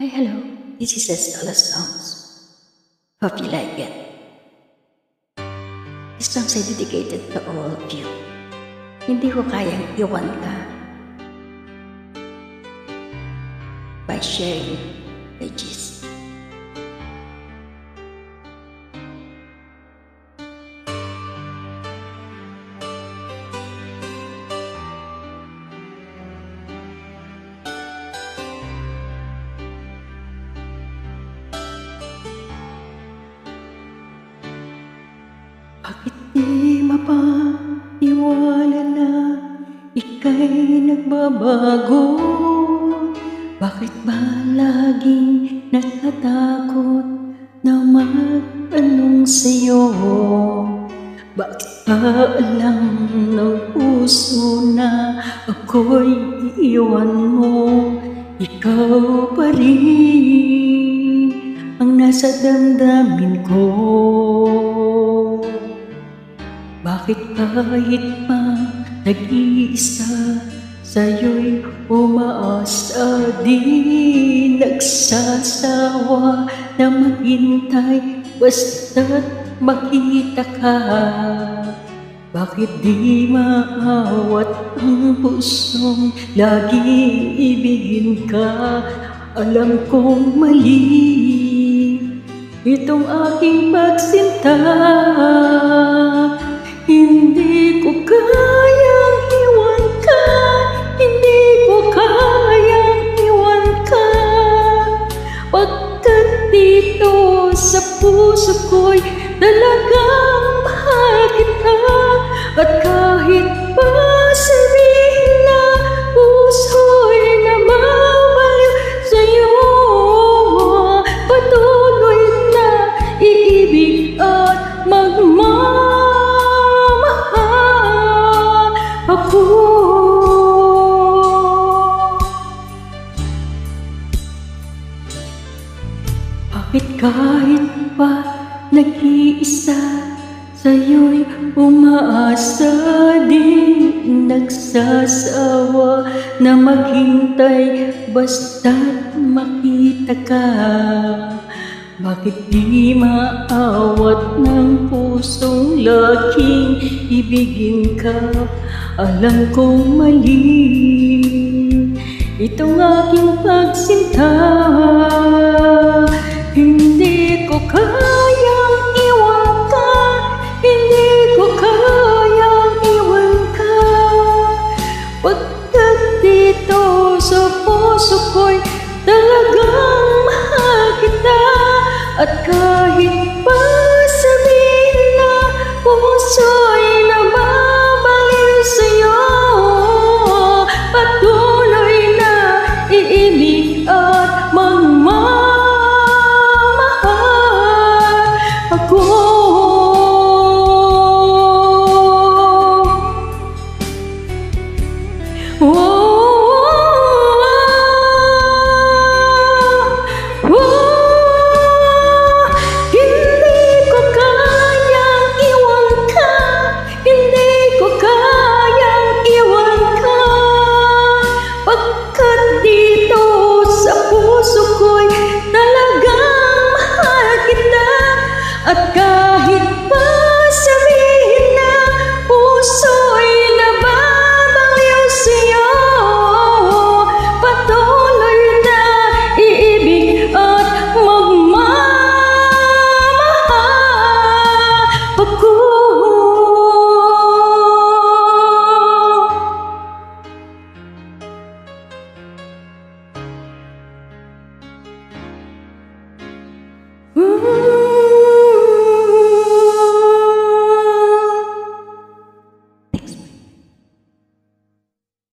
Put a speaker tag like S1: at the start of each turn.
S1: Hi, hello. This is Estella Songs. Hope you like it. This song is dedicated to all of you. Hindi ko kayang iwan ka. By sharing pages. Bakit di mapaniwala na ika'y nagbabago? Bakit ba laging natatakot na magtanong sa'yo? Bakit ba alam ng puso na ako'y iiwan mo? Ikaw pa rin ang nasa damdamin ko. Bakit kahit pa nag-iisa sa'yo'y umaasa, di nagsasawa na maghintay basta't makita ka? Bakit di maawat ang pusong laging ibigin ka? Alam kong mali itong aking pagsinta. Hindi ko kayang iwan ka, hindi ko kayang iwan ka. Pagkat dito sa puso ko'y talagang mahal kita. At kahit pa sabihin na puso'y namamaliw sa'yo, patuloy na iibig at magmamahal ako. Bakit kahit pa nag-iisa sa'yo'y umaasa, di nagsasawa na maghintay basta't makita ka? Bakit di maawat ng pusong laging ibigin ka? Alam kong mali itong aking pagsinta. Hindi ko kayang iwan ka, hindi ko kayang iwan ka. Pagkat dito sa puso ko'y talagang mahal kita. At kahit pa sabihin na puso'y namamaliw sa'yo, patuloy na iibig at